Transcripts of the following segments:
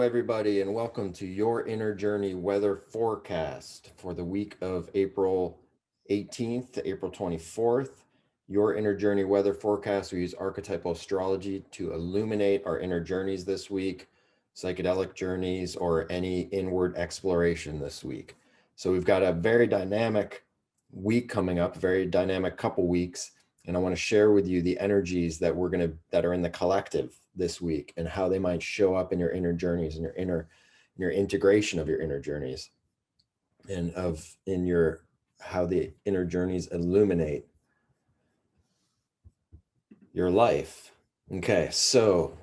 everybody, and welcome to your Inner Journey weather forecast for the week of April 18th to April 24th. Your Inner Journey weather forecast, we use archetypal astrology to illuminate our inner journeys this week, psychedelic journeys, or any inward exploration this week. So we've got a very dynamic week coming up, very dynamic couple weeks, and I want to share with you the energies that that are in the collective this week and how they might show up in your inner journeys and your integration of your inner journeys and how the inner journeys illuminate your life. Okay, so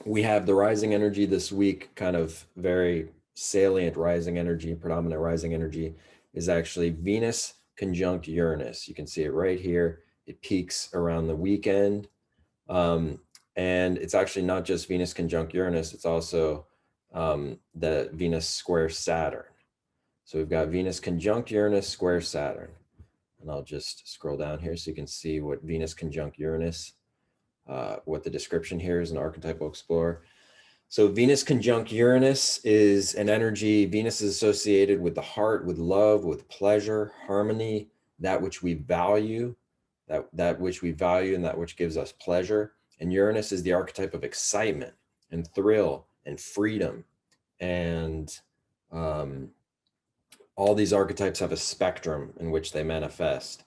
we have the rising energy this week, kind of very salient rising energy, predominant rising energy is actually Venus conjunct Uranus. You can see it right here. It peaks around the weekend. And it's actually not just Venus conjunct Uranus, it's also the Venus square Saturn. So we've got Venus conjunct Uranus square Saturn. And I'll just scroll down here so you can see what Venus conjunct Uranus, what the description here is in Archetypal Explorer. So Venus conjunct Uranus is an energy. Venus is associated with the heart, with love, with pleasure, harmony, that which we value, that which we value and that which gives us pleasure. And Uranus is the archetype of excitement and thrill and freedom. And all these archetypes have a spectrum in which they manifest.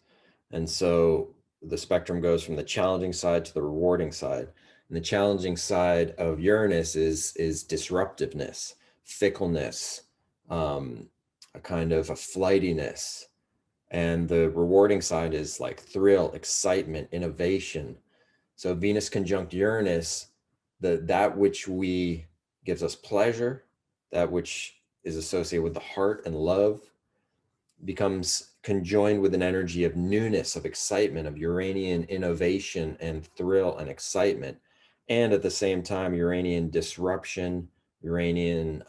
And so the spectrum goes from the challenging side to the rewarding side. And the challenging side of Uranus is disruptiveness, fickleness, a kind of a flightiness. And the rewarding side is like thrill, excitement, innovation. So Venus conjunct Uranus, that which gives us pleasure, that which is associated with the heart and love, becomes conjoined with an energy of newness, of excitement, of Uranian innovation and thrill and excitement. And at the same time, Uranian disruption, Uranian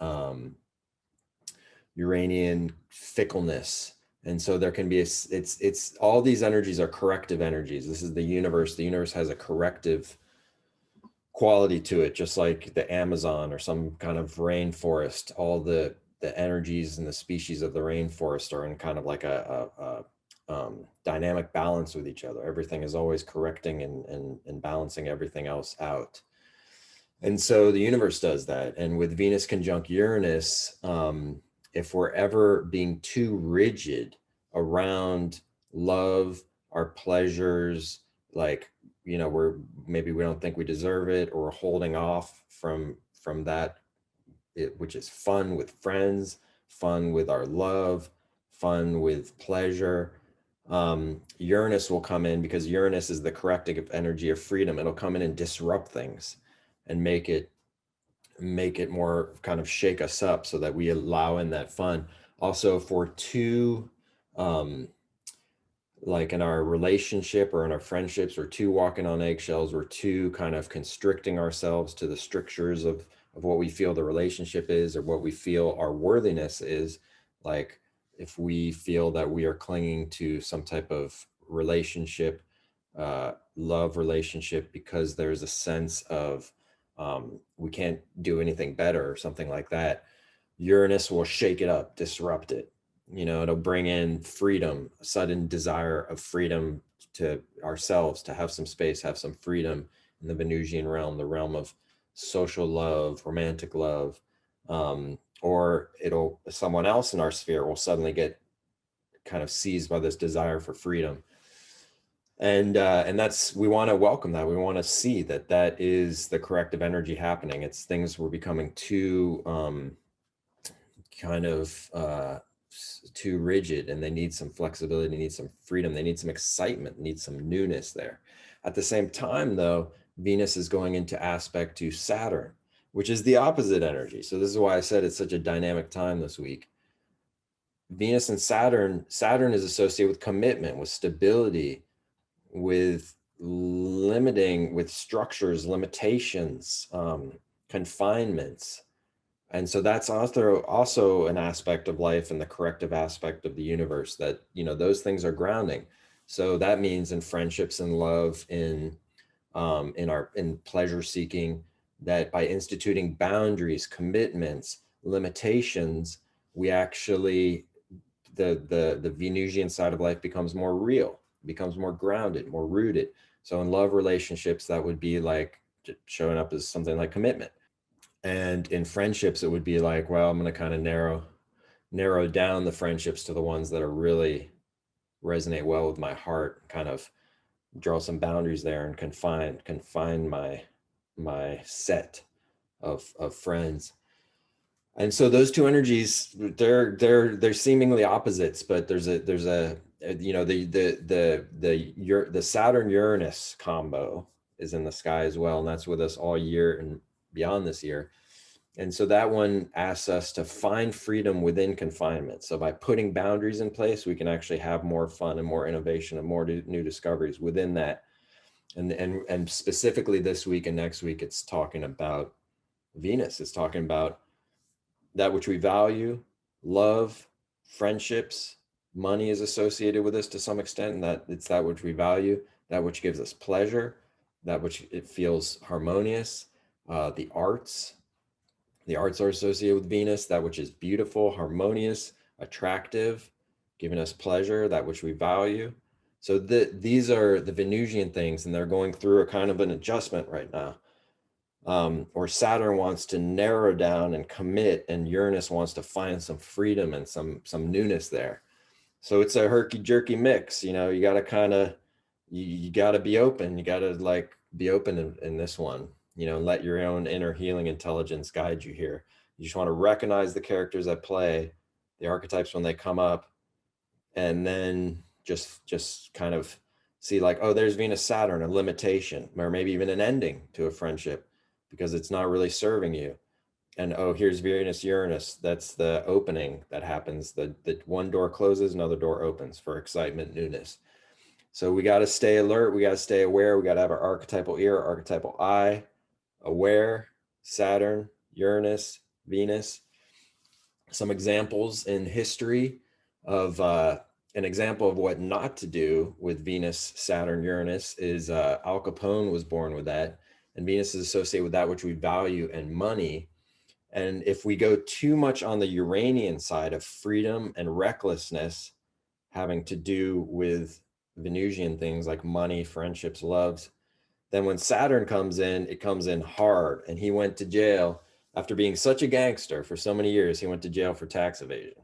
fickleness. And so there can be it's all these energies are corrective energies. This is the universe. The universe has a corrective quality to it, just like the Amazon or some kind of rainforest. All the energies and the species of the rainforest are in kind of like a dynamic balance with each other. Everything is always correcting and balancing everything else out. And so the universe does that. And with Venus conjunct Uranus, if we're ever being too rigid around love, our pleasures, like, we don't think we deserve it, or we're holding off from that, which is fun with friends, fun with our love, fun with pleasure. Uranus will come in, because Uranus is the corrective energy of freedom. It'll come in and disrupt things and make it more, kind of shake us up, so that we allow in that fun. Also, if we're too like in our relationship or in our friendships, we're too walking on eggshells, we're too kind of constricting ourselves to the strictures of what we feel the relationship is, or what we feel our worthiness is. Like if we feel that we are clinging to some type of relationship, love relationship, because there's a sense of we can't do anything better or something like that, Uranus will shake it up, disrupt it. It'll bring in freedom, a sudden desire of freedom to ourselves, to have some space, have some freedom in the Venusian realm, the realm of social love, romantic love, or someone else in our sphere will suddenly get kind of seized by this desire for freedom. And we want to welcome that. We want to see that is the corrective energy happening. It's things were becoming too too rigid, and they need some flexibility, they need some freedom, they need some excitement, need some newness there. At the same time, though, Venus is going into aspect to Saturn, which is the opposite energy. So this is why I said it's such a dynamic time this week. Venus and Saturn is associated with commitment, with stability, with limiting, with structures, limitations, confinements. And so that's also an aspect of life and the corrective aspect of the universe, that, those things are grounding. So that means in friendships and love, in pleasure seeking, that by instituting boundaries, commitments, limitations, we actually, the Venusian side of life becomes more real, becomes more grounded, more rooted. So in love relationships, that would be like showing up as something like commitment. And in friendships, it would be like, well, I'm going to kind of narrow down the friendships to the ones that are really resonate well with my heart, kind of draw some boundaries there and confine my set of friends. And so those two energies, they're seemingly opposites, but there's a you know, the Saturn Uranus combo is in the sky as well, and that's with us all year and beyond this year. And so that one asks us to find freedom within confinement. So by putting boundaries in place, we can actually have more fun and more innovation and more new discoveries within that. And specifically this week and next week, it's talking about Venus. It's talking about that which we value, love, friendships, money is associated with this to some extent, and that it's that which we value, that which gives us pleasure, that which it feels harmonious. The arts, the arts are associated with Venus, that which is beautiful, harmonious, attractive, giving us pleasure, that which we value. So these are the Venusian things, and they're going through a kind of an adjustment right now. Or Saturn wants to narrow down and commit, and Uranus wants to find some freedom and some newness there. So it's a herky jerky mix. You know, you got to kind of you got to be open. You got to like be open in this one. You know, and let your own inner healing intelligence guide you here. You just want to recognize the characters at play, the archetypes when they come up, and then just kind of see like, oh, there's Venus Saturn, a limitation, or maybe even an ending to a friendship because it's not really serving you. And oh, here's Venus Uranus, that's the opening that happens. The one door closes, another door opens for excitement, newness. So we got to stay alert, we got to stay aware, we got to have our archetypal ear, archetypal eye, aware. Saturn, Uranus, Venus. Some examples in history of an example of what not to do with Venus, Saturn, Uranus is Al Capone was born with that. And Venus is associated with that which we value and money. And if we go too much on the Uranian side of freedom and recklessness, having to do with Venusian things like money, friendships, loves, then when Saturn comes in, it comes in hard. And he went to jail after being such a gangster for so many years. He went to jail for tax evasion,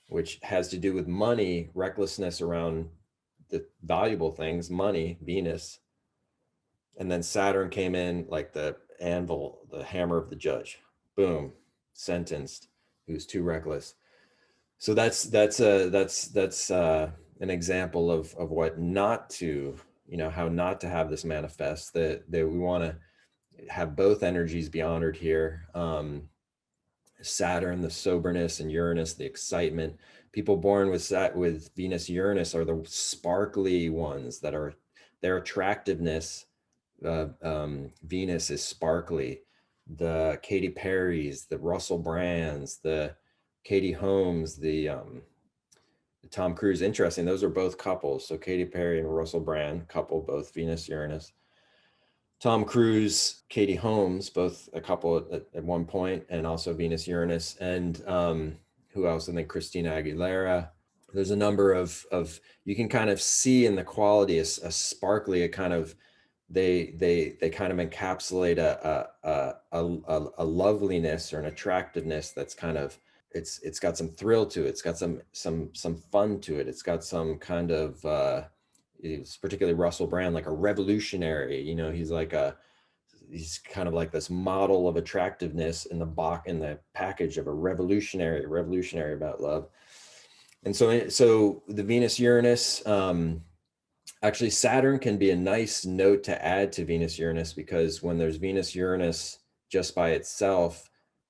which has to do with money, recklessness around the valuable things, money, Venus. And then Saturn came in like the anvil, the hammer of the judge. Boom, sentenced. He was too reckless. So that's an example of what not to, you know, how not to have this manifest. That we want to have both energies be honored here. Saturn, the soberness, and Uranus, the excitement. People born with Venus Uranus are the sparkly ones that are their attractiveness. Venus is sparkly. The Katy Perrys, the Russell Brands, the Katie Holmes, the Tom Cruise. Interesting. Those are both couples. So Katy Perry and Russell Brand, couple, both Venus Uranus. Tom Cruise, Katie Holmes, both a couple at one point, and also Venus Uranus. And who else? I think Christina Aguilera. There's a number of you can kind of see in the quality a sparkly, a kind of they kind of encapsulate a loveliness or an attractiveness that's kind of it's got some thrill to it. It's got some fun to it. It's got some kind of it's particularly Russell Brand, like a revolutionary. You know, he's kind of like this model of attractiveness in the package of a revolutionary about love. And so the Venus Uranus, actually Saturn can be a nice note to add to Venus Uranus, because when there's Venus Uranus just by itself,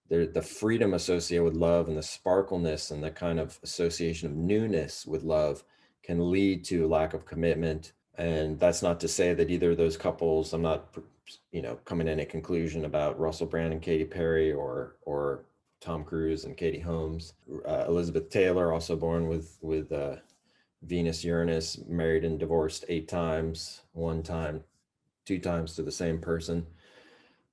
the freedom associated with love and the sparkleness and the kind of association of newness with love can lead to lack of commitment. And that's not to say that either of those couples, I'm not, you know, coming to any conclusion about Russell Brand and Katy Perry or Tom Cruise and Katie Holmes. Elizabeth Taylor, also born with Venus Uranus, married and divorced 8 times, 1 time, 2 times to the same person.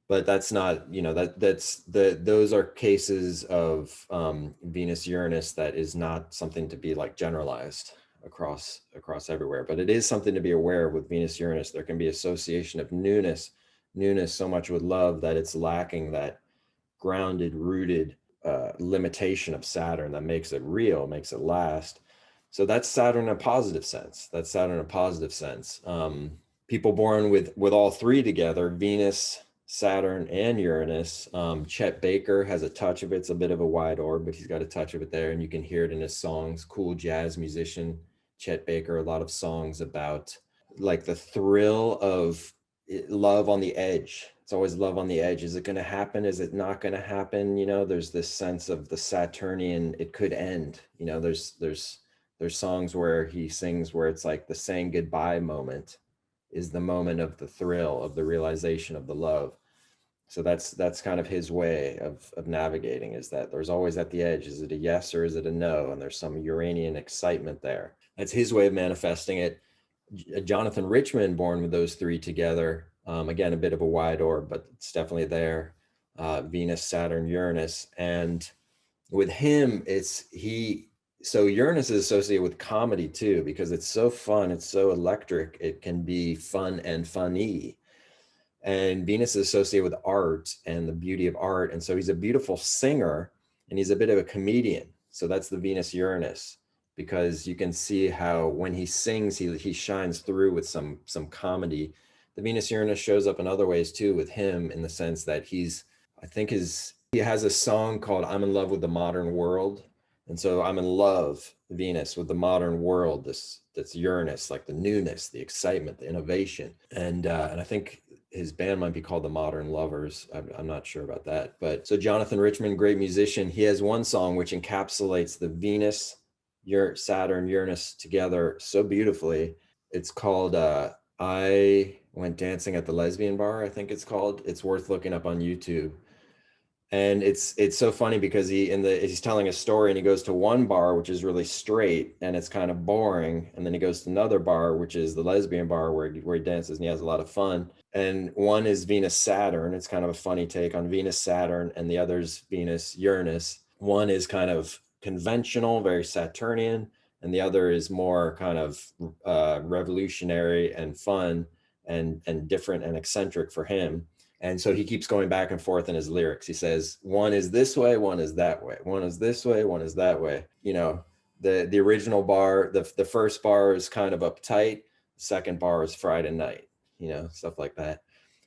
but that's not, those are cases of Venus Uranus that is not something to be like generalized across everywhere, but it is something to be aware of with Venus Uranus. There can be association of newness so much with love that it's lacking that grounded, rooted limitation of Saturn that makes it real, makes it last. So that's Saturn in a positive sense. That's Saturn in a positive sense. People born with all three together, Venus, Saturn, and Uranus. Chet Baker has a touch of it. It's a bit of a wide orb, but he's got a touch of it there, and you can hear it in his songs. Cool jazz musician, Chet Baker. A lot of songs about like the thrill of love on the edge. It's always love on the edge. Is it going to happen? Is it not going to happen? There's this sense of the Saturnian, it could end. There's songs where he sings where it's like the saying goodbye moment is the moment of the thrill, of the realization of the love. So that's kind of his way of navigating, is that there's always at the edge, is it a yes or is it a no? And there's some Uranian excitement there. That's his way of manifesting it. Jonathan Richman, born with those three together, again, a bit of a wide orb, but it's definitely there. Venus, Saturn, Uranus. And with him, so Uranus is associated with comedy too, because it's so fun, it's so electric, it can be fun and funny. And Venus is associated with art and the beauty of art. And so he's a beautiful singer and he's a bit of a comedian. So that's the Venus Uranus, because you can see how when he sings, he shines through with some comedy. The Venus Uranus shows up in other ways too with him, in the sense that he has a song called I'm in Love with the Modern World. And so I'm in love, Venus, with the modern world, that's Uranus, like the newness, the excitement, the innovation. And I think his band might be called the Modern Lovers. I'm not sure about that. But so Jonathan Richman, great musician, he has one song which encapsulates the Venus, Saturn, Uranus together so beautifully. It's called I Went Dancing at the Lesbian Bar, I think it's called. It's worth looking up on YouTube. And it's so funny because he's telling a story and he goes to one bar which is really straight and it's kind of boring, and then he goes to another bar which is the lesbian bar where he dances and he has a lot of fun. And one is Venus Saturn, it's kind of a funny take on Venus Saturn, and the other's Venus Uranus. One is kind of conventional, very Saturnian, and the other is more kind of revolutionary and fun and different and eccentric for him. And so he keeps going back and forth in his lyrics. He says, one is this way, one is that way. One is this way, one is that way. The original bar, the first bar is kind of uptight. The second bar is Friday night, stuff like that.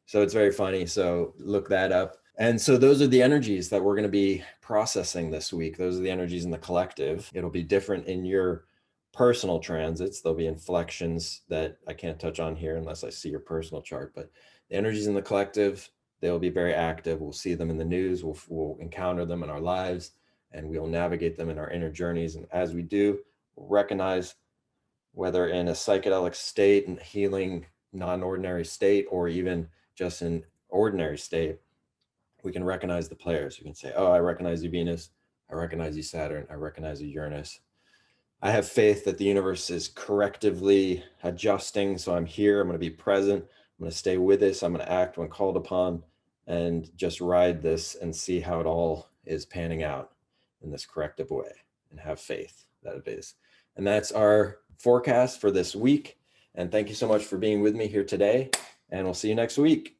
So it's very funny. So look that up. And so those are the energies that we're going to be processing this week. Those are the energies in the collective. It'll be different in your personal transits. There'll be inflections that I can't touch on here unless I see your personal chart, but the energies in the collective, they'll be very active. We'll see them in the news. We'll encounter them in our lives, and we'll navigate them in our inner journeys. And as we do, we'll recognize, whether in a psychedelic state and healing, non-ordinary state, or even just an ordinary state, we can recognize the players. We can say, oh, I recognize you, Venus. I recognize you, Saturn. I recognize you, Uranus. I have faith that the universe is correctively adjusting. So I'm here. I'm going to be present. I'm going to stay with this. I'm going to act when called upon, and just ride this and see how it all is panning out in this corrective way, and have faith that it is. And that's our forecast for this week. And thank you so much for being with me here today. And we'll see you next week.